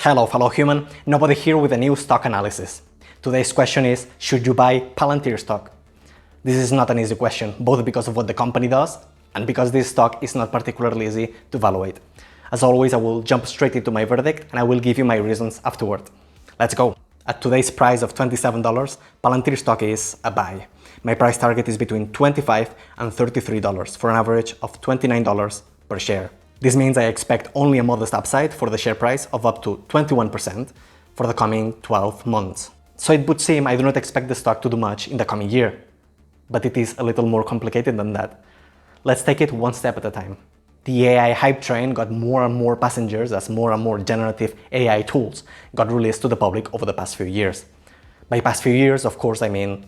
Hello, fellow human. Nobody here with a new stock analysis. Today's question is, should you buy Palantir stock? This is not an easy question, both because of what the company does and because this stock is not particularly easy to evaluate. As always, I will jump straight into my verdict and I will give you my reasons afterward. Let's go. At today's price of $27, Palantir stock is a buy. My price target is between $25 and $33 for an average of $29 per share. This means I expect only a modest upside for the share price of up to 21% for the coming 12 months. So it would seem I do not expect the stock to do much in the coming year. But it is a little more complicated than that. Let's take it one step at a time. The AI hype train got more and more passengers as more and more generative AI tools got released to the public over the past few years. By past few years, of course, I mean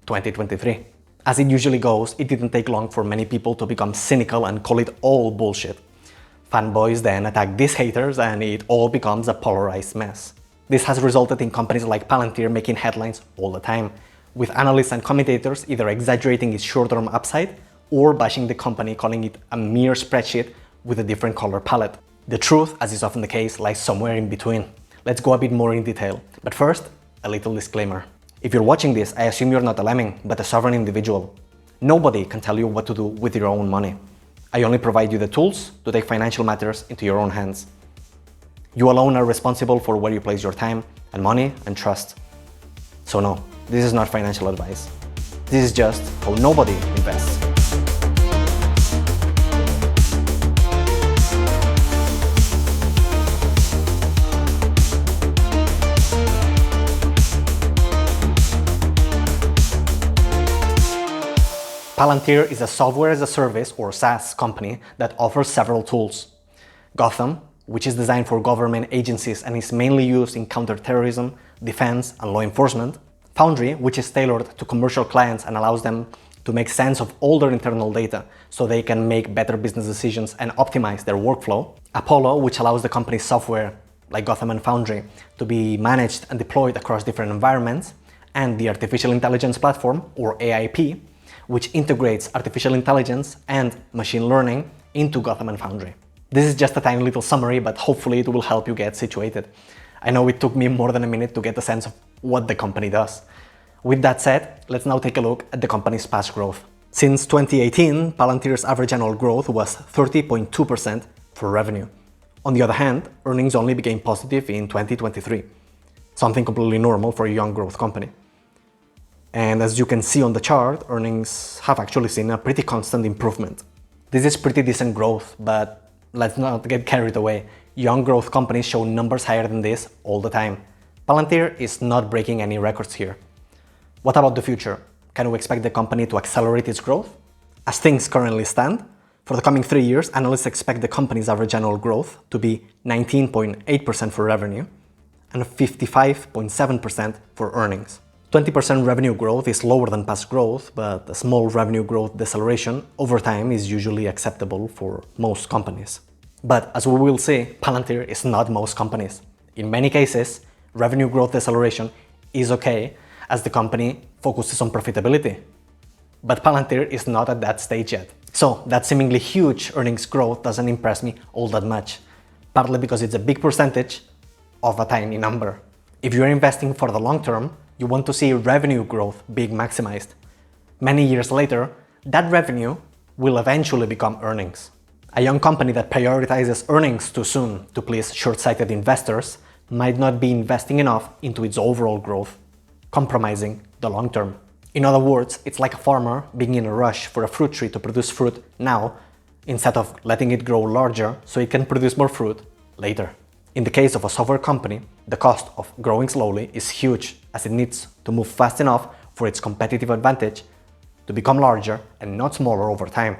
2023. As it usually goes, it didn't take long for many people to become cynical and call it all bullshit. Fanboys then attack these haters and it all becomes a polarized mess. This has resulted in companies like Palantir making headlines all the time, with analysts and commentators either exaggerating its short-term upside or bashing the company, calling it a mere spreadsheet with a different color palette. The truth, as is often the case, lies somewhere in between. Let's go a bit more in detail. But first, a little disclaimer. If you're watching this, I assume you're not a lemming, but a sovereign individual. Nobody can tell you what to do with your own money. I only provide you the tools to take financial matters into your own hands. You alone are responsible for where you place your time and money and trust. So no, this is not financial advice. This is just how nobody invests. Palantir is a software as a service or SaaS company that offers several tools. Gotham, which is designed for government agencies and is mainly used in counterterrorism, defense, and law enforcement. Foundry, which is tailored to commercial clients and allows them to make sense of all their internal data so they can make better business decisions and optimize their workflow. Apollo, which allows the company's software, like Gotham and Foundry, to be managed and deployed across different environments. And the Artificial Intelligence Platform, or AIP, which integrates artificial intelligence and machine learning into Gotham and Foundry. This is just a tiny little summary, but hopefully it will help you get situated. I know it took me more than a minute to get a sense of what the company does. With that said, let's now take a look at the company's past growth. Since 2018, Palantir's average annual growth was 30.2% for revenue. On the other hand, earnings only became positive in 2023, something completely normal for a young growth company. And as you can see on the chart, earnings have actually seen a pretty constant improvement. This is pretty decent growth, but let's not get carried away. Young growth companies show numbers higher than this all the time. Palantir is not breaking any records here. What about the future? Can we expect the company to accelerate its growth? As things currently stand, for the coming 3 years, analysts expect the company's average annual growth to be 19.8% for revenue and 55.7% for earnings. 20% revenue growth is lower than past growth, but a small revenue growth deceleration over time is usually acceptable for most companies. But as we will see, Palantir is not most companies. In many cases, revenue growth deceleration is okay as the company focuses on profitability. But Palantir is not at that stage yet. So that seemingly huge earnings growth doesn't impress me all that much, partly because it's a big percentage of a tiny number. If you're investing for the long term, you want to see revenue growth being maximized. Many years later, that revenue will eventually become earnings. A young company that prioritizes earnings too soon to please short-sighted investors might not be investing enough into its overall growth, compromising the long term. In other words, it's like a farmer being in a rush for a fruit tree to produce fruit now, instead of letting it grow larger so it can produce more fruit later. In the case of a software company, the cost of growing slowly is huge as it needs to move fast enough for its competitive advantage to become larger and not smaller over time.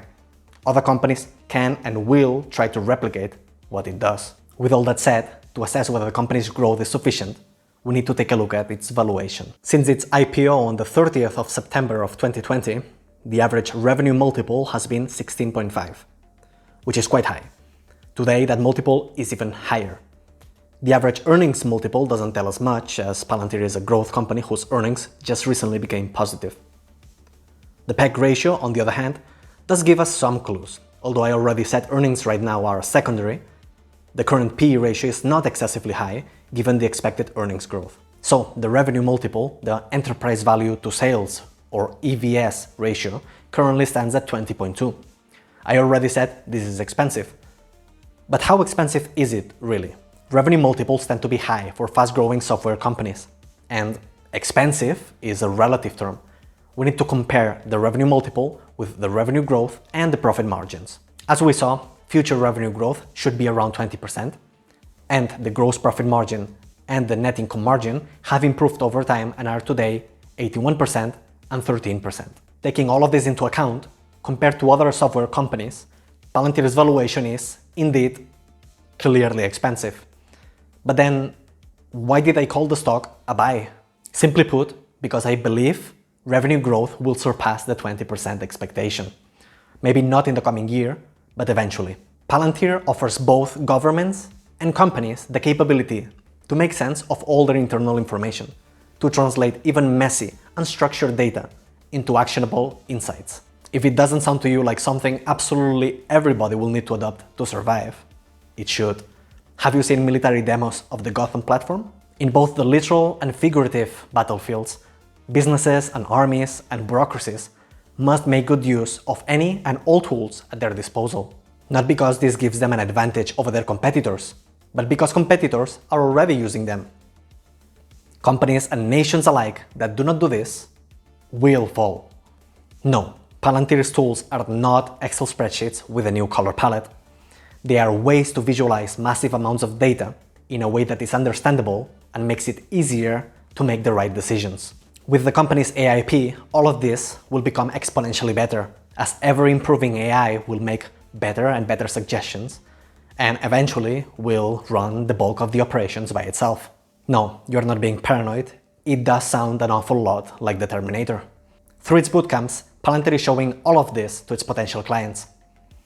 Other companies can and will try to replicate what it does. With all that said, to assess whether the company's growth is sufficient, we need to take a look at its valuation. Since its IPO on the 30th of September of 2020, the average revenue multiple has been 16.5, which is quite high. Today, that multiple is even higher. The average earnings multiple doesn't tell us much, as Palantir is a growth company whose earnings just recently became positive. The PEG ratio, on the other hand, does give us some clues. Although I already said earnings right now are secondary, The current PE ratio is not excessively high given the expected earnings growth. So the revenue multiple, the enterprise value to sales or EVS ratio, currently stands at 20.2. I already said this is expensive. But how expensive is it really? Revenue multiples tend to be high for fast-growing software companies. And expensive is a relative term. We need to compare the revenue multiple with the revenue growth and the profit margins. As we saw, future revenue growth should be around 20%, and the gross profit margin and the net income margin have improved over time and are today 81% and 13%. Taking all of this into account, compared to other software companies, Palantir's valuation is, indeed, clearly expensive. But then, why did I call the stock a buy? Simply put, because I believe revenue growth will surpass the 20% expectation. Maybe not in the coming year, but eventually. Palantir offers both governments and companies the capability to make sense of all their internal information, to translate even messy, unstructured data into actionable insights. If it doesn't sound to you like something absolutely everybody will need to adopt to survive, it should. Have you seen military demos of the Gotham platform? In both the literal and figurative battlefields, businesses and armies and bureaucracies must make good use of any and all tools at their disposal. Not because this gives them an advantage over their competitors, but because competitors are already using them. Companies and nations alike that do not do this will fall. No, Palantir's tools are not Excel spreadsheets with a new color palette. They are ways to visualize massive amounts of data in a way that is understandable and makes it easier to make the right decisions. With the company's AIP, all of this will become exponentially better, as ever-improving AI will make better and better suggestions, and eventually will run the bulk of the operations by itself. No, you're not being paranoid. It does sound an awful lot like the Terminator. Through its bootcamps, Palantir is showing all of this to its potential clients.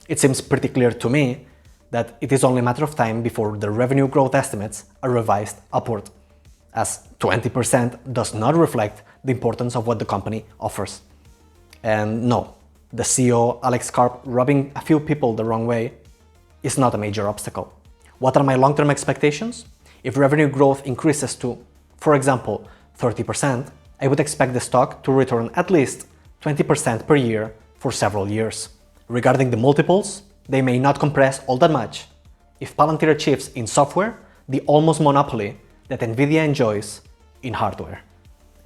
It seems pretty clear to me that it is only a matter of time before the revenue growth estimates are revised upward, as 20% does not reflect the importance of what the company offers. And no, the CEO Alex Karp rubbing a few people the wrong way is not a major obstacle. What are my long-term expectations? If revenue growth increases to, for example, 30%, I would expect the stock to return at least 20% per year for several years. Regarding the multiples, they may not compress all that much if Palantir achieves in software the almost monopoly that Nvidia enjoys in hardware.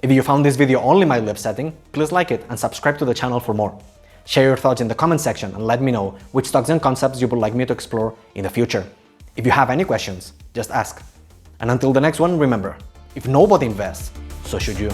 If you found this video only mildly upsetting, please like it and subscribe to the channel for more. Share your thoughts in the comment section and let me know which stocks and concepts you would like me to explore in the future. If you have any questions, just ask. And until the next one, remember, if nobody invests, so should you.